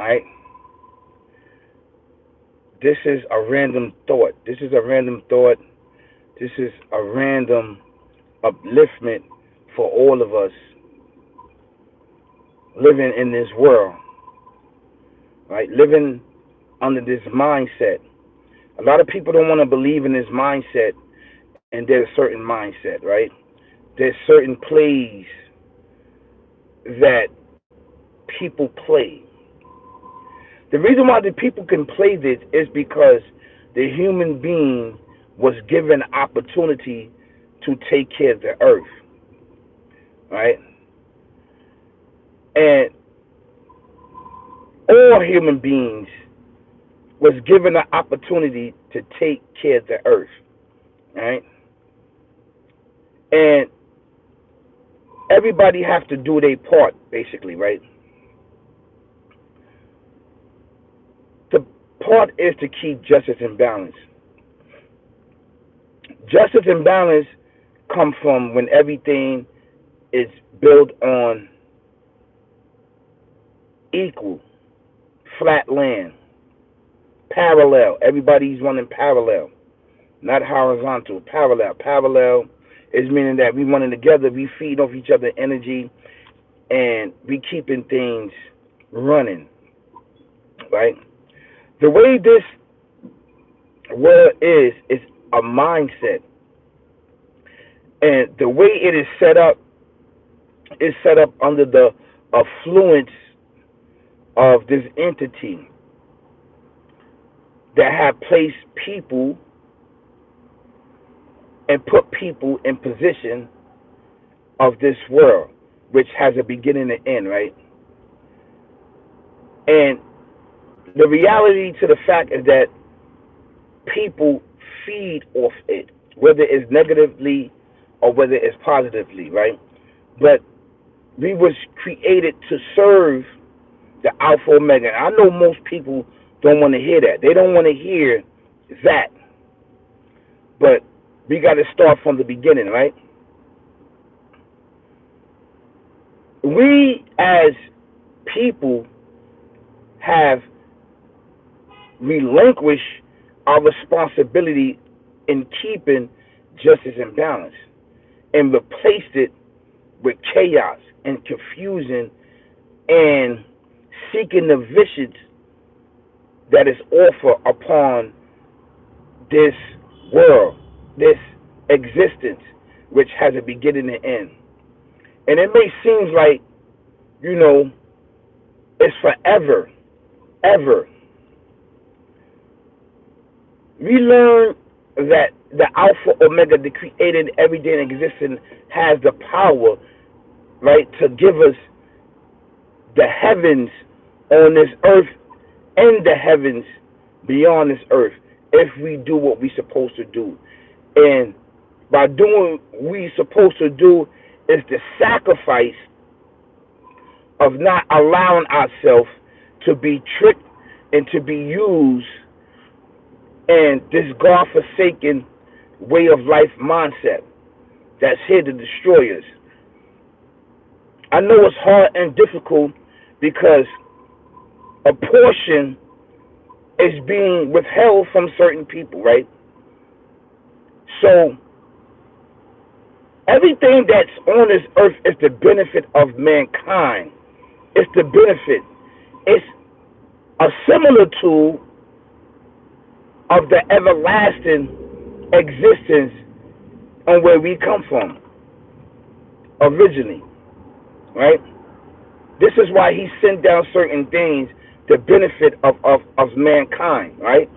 right? This is a random thought. This is a random thought. This is a random upliftment for all of us living in this world, right? Living under this mindset. A lot of people don't want to believe in this mindset, and there's a certain mindset, right? There's certain plays that people play. The reason why the people can play this is because the human being was given opportunity to take care of the earth, right? And all human beings was given the opportunity to take care of the earth, right? And everybody have to do their part, basically, right? The part is to keep justice and balance. Justice and balance come from when everything is built on equal, flat land, parallel. Everybody's running parallel, not horizontal. Parallel. Parallel is meaning that we running together, we feed off each other energy, and we keeping things running, right? The way this world is a mindset, and the way it is set up under the affluence of this entity that have placed people and put people in position of this world, which has a beginning and end, right? And the reality to the fact is that people feed off it, whether it's negatively or whether it's positively, right? But we was created to serve the Alpha Omega. And I know most people don't want to hear that. They don't want to hear that. But we got to start from the beginning, right? We as people have relinquished our responsibility in keeping justice and balance and replaced it with chaos and confusion and seeking the visions that is offered upon this world, this existence, which has a beginning and end. And it may seem like, it's forever, ever. We learn that the Alpha Omega, the created everything existing, has the power, right, to give us the heavens on this earth and the heavens beyond this earth if we do what we're supposed to do. And by doing what we're supposed to do is the sacrifice of not allowing ourselves to be tricked and to be used in this God-forsaken way of life mindset that's here to destroy us. I know it's hard and difficult because a portion is being withheld from certain people, right? So everything that's on this earth is the benefit of mankind. It's the benefit. It's a similar to of the everlasting existence and where we come from originally, right? This is why he sent down certain things, the benefit of mankind, right?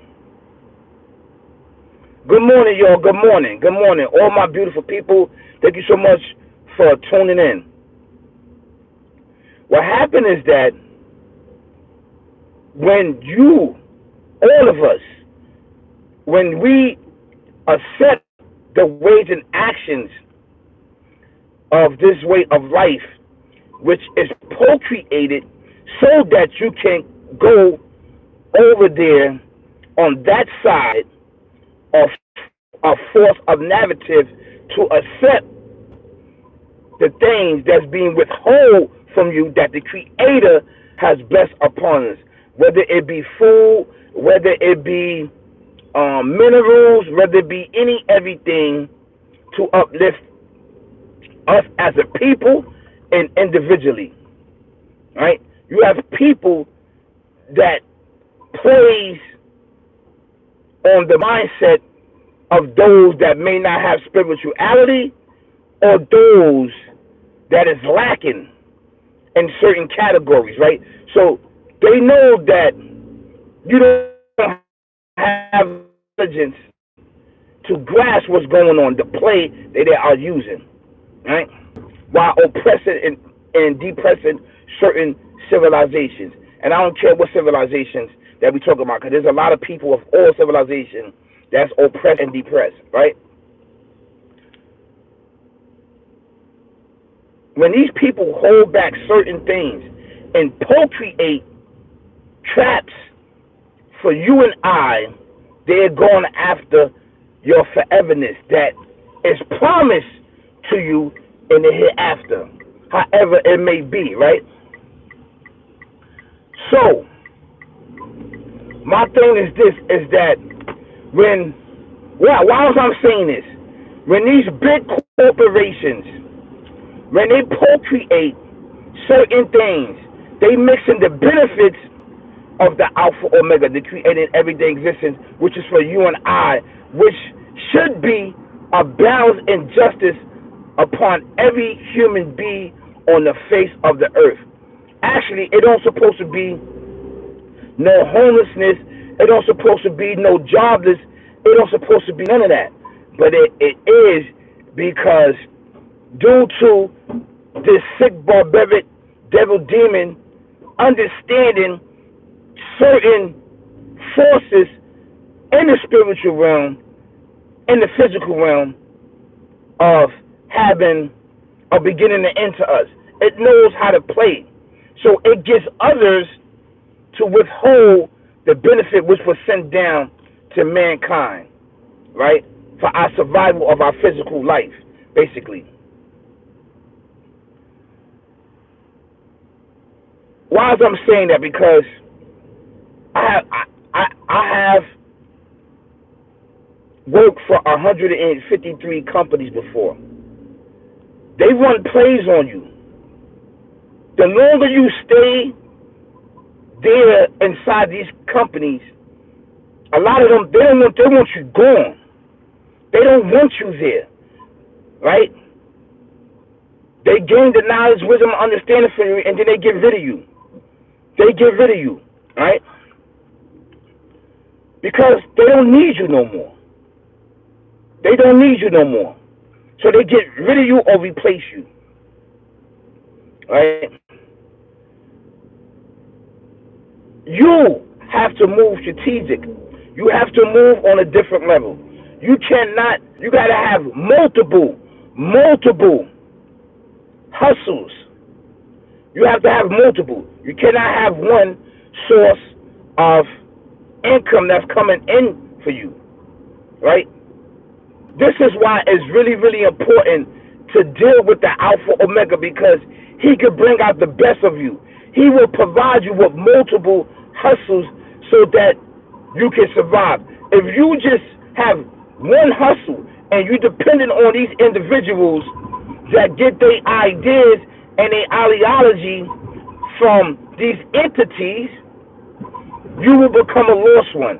Good morning, y'all. Good morning. Good morning. All my beautiful people, thank you so much for tuning in. What happened is that when you, all of us, when we accept the ways and actions of this way of life, which is procreated so that you can go over there on that side of a force of narrative to accept the things that's being withheld from you that the Creator has blessed upon us. whether it be food, whether it be minerals, whether it be everything to uplift us as a people and individually, right? You have people that plays on the mindset of those that may not have spirituality or those that is lacking in certain categories, right? So they know that you don't have intelligence to grasp what's going on, the play that they are using, right? While oppressing and depressing certain civilizations. And I don't care what civilizations that we talk about, because there's a lot of people of all civilizations that's oppressed and depressed, right? When these people hold back certain things and co-create traps for you and I, they're going after your foreverness that is promised to you in the hereafter, however it may be, right? So, my thing is this, is that why was I saying this? When these big corporations, when they co-create certain things, they mix in the benefits of the Alpha Omega, the creating everyday existence, which is for you and I, which should be a balance and justice upon every human being on the face of the earth. Actually, it don't supposed to be no homelessness. It don't supposed to be no jobless. It don't supposed to be none of that. But it is, because due to this sick, barbaric, devil demon understanding certain forces in the spiritual realm, in the physical realm, of having a beginning and end to us. It knows how to play. So it gets others to withhold the benefit which was sent down to mankind, right? For our survival of our physical life, basically. Why am I saying that? Because I have worked for 153 companies before. They run plays on you. The longer you stay there inside these companies, a lot of them, they want you gone. They don't want you there, right? They gain the knowledge, wisdom, and understanding from you, and then they get rid of you. They get rid of you, right? Because they don't need you no more. They don't need you no more. So they get rid of you or replace you, right? You have to move strategic. You have to move on a different level. You cannot, you got to have multiple hustles. You have to have multiple. You cannot have one source of income that's coming in for you, right? This is why it's really, really important to deal with the Alpha Omega, because he can bring out the best of you. He will provide you with multiple hustles so that you can survive. If you just have one hustle and you're dependent on these individuals that get their ideas and their ideology from these entities, you will become a lost one.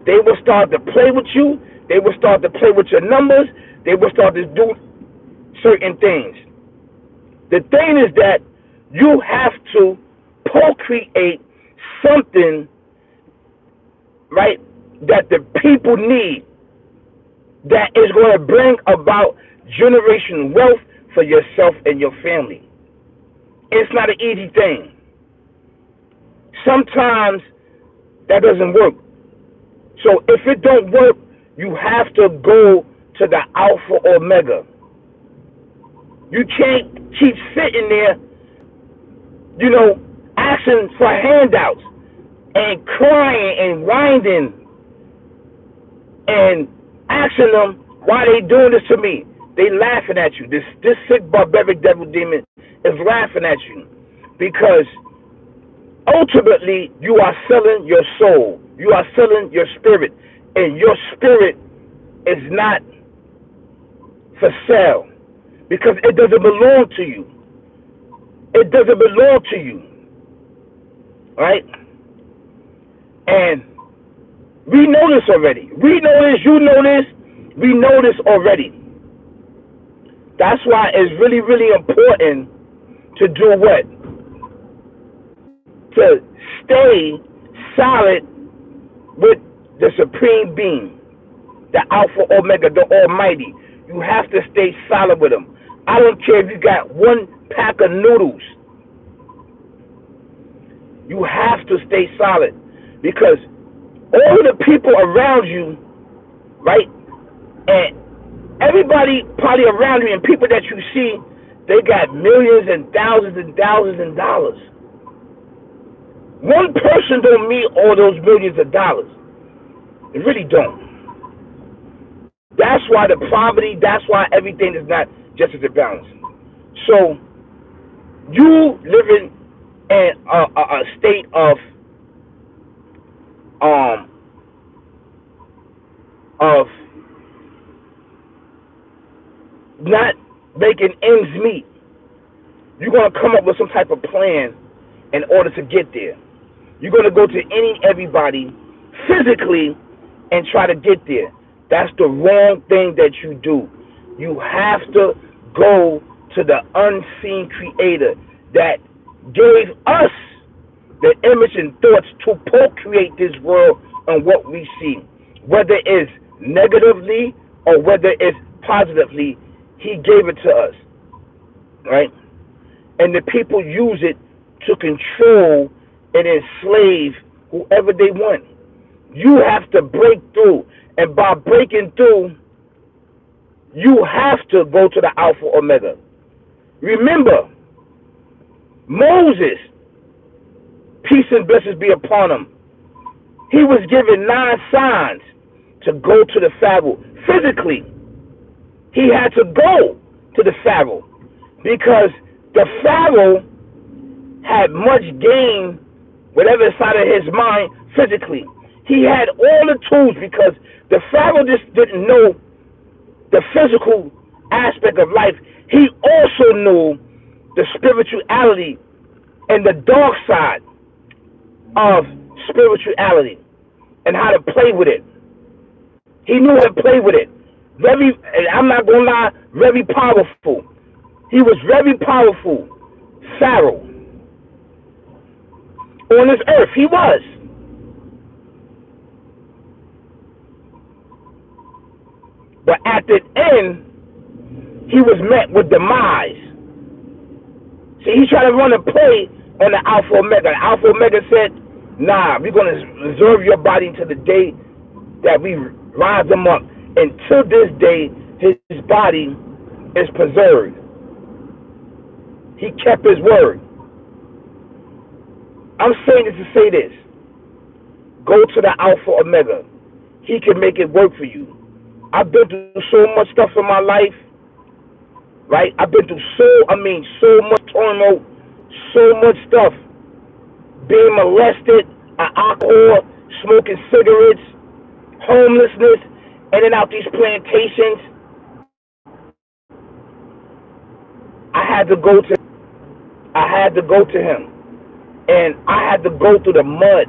They will start to play with you. They will start to play with your numbers. They will start to do certain things. The thing is that you have to co-create something, right, that the people need, that is going to bring about generational wealth for yourself and your family. It's not an easy thing. Sometimes that doesn't work. So if it don't work, you have to go to the Alpha Omega. You can't keep sitting there, asking for handouts and crying and whining and asking them why they doing this to me. They laughing at you. This sick, barbaric devil demon is laughing at you because ultimately, you are selling your soul. You are selling your spirit. And your spirit is not for sale because it doesn't belong to you. It doesn't belong to you. Right? And we know this already. We know this. You know this. We know this already. That's why it's really, really important to do what? To stay solid with the Supreme Being, the Alpha Omega, the Almighty. You have to stay solid with Him. I don't care if you got one pack of noodles. You have to stay solid because all the people around you, right, and everybody probably around you and people that you see, they got millions and thousands of dollars. One person don't mean all those millions of dollars. It really don't. That's why the poverty, that's why everything is not just as a balance. So, you living in a state of not making ends meet, you're going to come up with some type of plan in order to get there. You're going to go to everybody physically and try to get there. That's the wrong thing that you do. You have to go to the unseen creator that gave us the image and thoughts to procreate this world and what we see. Whether it's negatively or whether it's positively, he gave it to us. Right? And the people use it to control and enslave whoever they want. You have to break through. And by breaking through, you have to go to the Alpha Omega. Remember, Moses, peace and blessings be upon him, he was given 9 signs to go to the Pharaoh. Physically, he had to go to the Pharaoh because the Pharaoh had much gain, whatever inside of his mind, physically. He had all the tools because the Pharaoh just didn't know the physical aspect of life. He also knew the spirituality and the dark side of spirituality and how to play with it. He knew how to play with it. Very, I'm not going to lie, very powerful. He was very powerful. Pharaoh. On this earth, he was. But at the end, he was met with demise. See, he tried to run a play on the Alpha Omega. The Alpha Omega said, nah, we're going to reserve your body until the day that we rise him up. Until this day, his body is preserved. He kept his word. I'm saying this to say this. Go to the Alpha Omega. He can make it work for you. I've been through so much stuff in my life, right? I've been through so much turmoil, so much stuff. Being molested, alcohol, smoking cigarettes, homelessness, in and out these plantations. I had to go to him. And I had to go through the mud.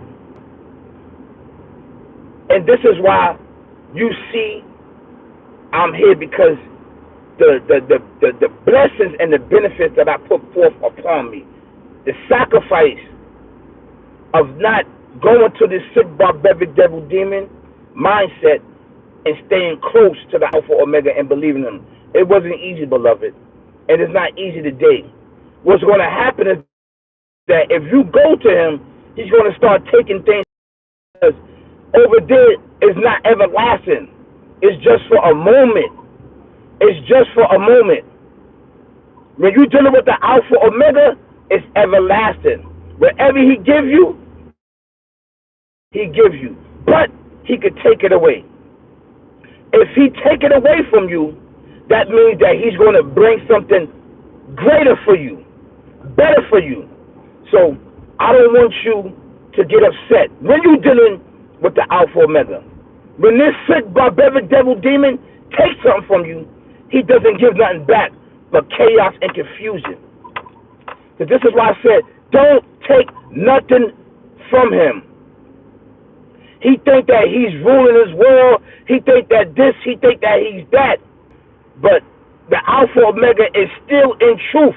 And this is why you see I'm here, because the blessings and the benefits that I put forth upon me, the sacrifice of not going to this sick, barbaric, devil, demon mindset and staying close to the Alpha Omega and believing him. It wasn't easy, beloved. And it's not easy today. What's going to happen is that if you go to him, he's going to start taking things. Over there is not everlasting. It's just for a moment. It's just for a moment. When you're dealing with the Alpha Omega, it's everlasting. Whatever he gives you, he gives you. But he could take it away. If he take it away from you, that means that he's going to bring something greater for you, better for you. So I don't want you to get upset when you're dealing with the Alpha Omega. When this sick, barbaric devil demon takes something from you, he doesn't give nothing back but chaos and confusion. So this is why I said, don't take nothing from him. He think that he's ruling his world. He think that this. He think that he's that. But the Alpha Omega is still in truth.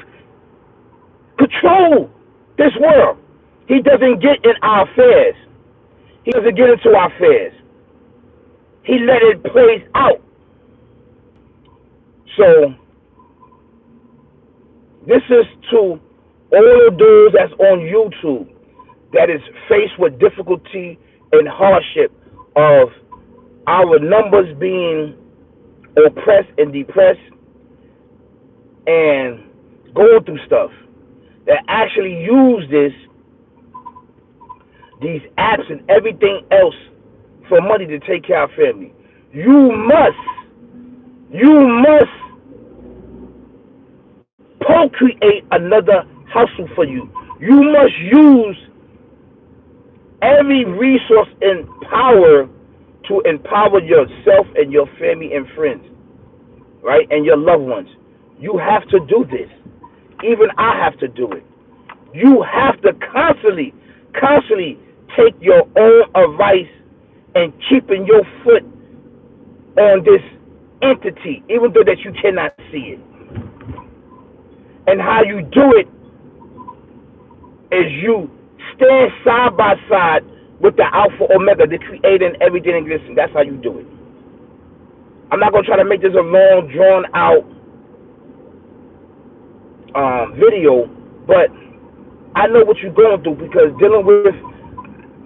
Control this world. He doesn't get in our affairs. He doesn't get into our affairs. He let it play out. So this is to all of those that's on YouTube that is faced with difficulty and hardship of our numbers being oppressed and depressed and going through stuff, that actually use these apps and everything else for money to take care of family. You must procreate another hustle for you. You must use every resource and power to empower yourself and your family and friends, right? And your loved ones. You have to do this. Even I have to do it. You have to constantly take your own advice and keeping your foot on this entity, even though that you cannot see it. And how you do it is you stand side by side with the Alpha Omega, the creator and everything existing. That's how you do it. I'm not going to try to make this a long, drawn-out video, but I know what you're going through, because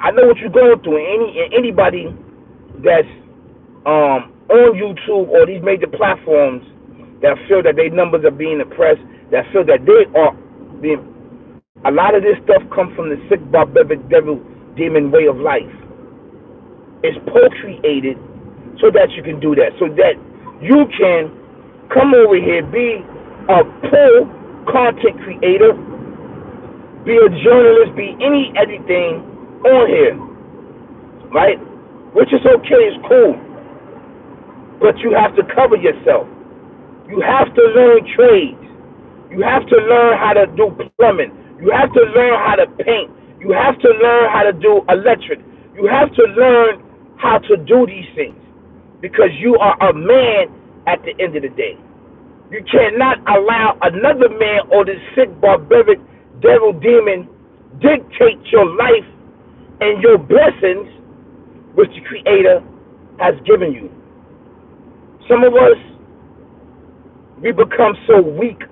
I know what you're going through. And anybody that's on YouTube or these major platforms that feel that their numbers are being oppressed, that feel that they are being, a lot of this stuff comes from the sick, barbaric, devil, demon way of life. It's procreated so that you can do that, so that you can come over here, be a pro content creator, be a journalist, be anything on here, right? Which is okay, it's cool. But you have to cover yourself. You have to learn trades. You have to learn how to do plumbing. You have to learn how to paint. You have to learn how to do electric. You have to learn how to do these things, because you are a man at the end of the day. You cannot allow another man or this sick, barbaric, devil, demon dictate your life and your blessings which the Creator has given you. Some of us, we become so weak.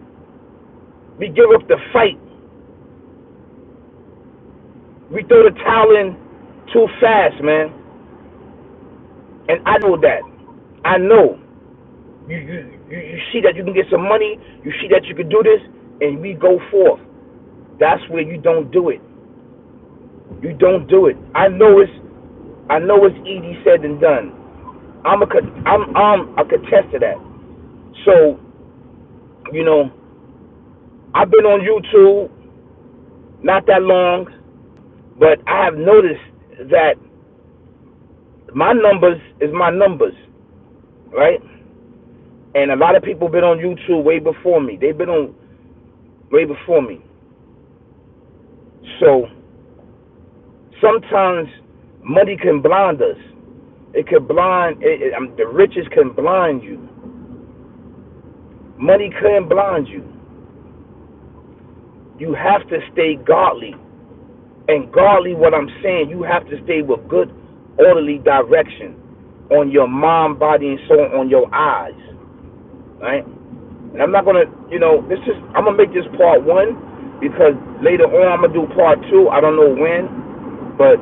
We give up the fight. We throw the towel in too fast, man. And I know that. I know. You see that you can get some money. You see that you can do this, and we go forth. That's where you don't do it. You don't do it. I know it's easy said than done. I'm a contest to that. So, I've been on YouTube not that long, but I have noticed that my numbers is my numbers, right? And a lot of people been on YouTube way before me. They've been on way before me. So sometimes money can blind us. It can blind. The riches can blind you. Money can blind you. You have to stay godly. And godly, what I'm saying, you have to stay with good, orderly direction on your mind, body, and soul, on your eyes. Right? And I'm not gonna, I'm gonna make this part 1, because later on I'm gonna do part 2. I don't know when, but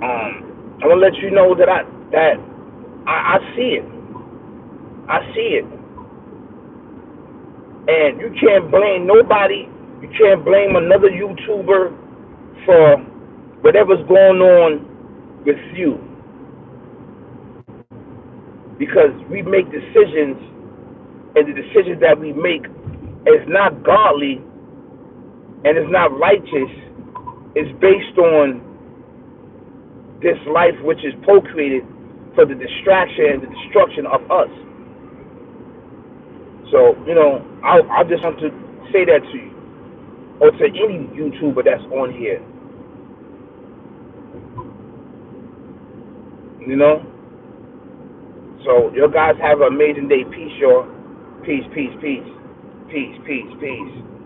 I'm gonna let you know that I see it. I see it. And you can't blame nobody. You can't blame another YouTuber for whatever's going on with you. Because we make decisions, and the decisions that we make is not godly, and it's not righteous, it's based on this life which is procreated for the distraction and the destruction of us. So, I just want to say that to you, or to any YouTuber that's on here. You know? So, you guys have an amazing day. Peace, y'all. Peace, peace, peace. Peace, peace, peace.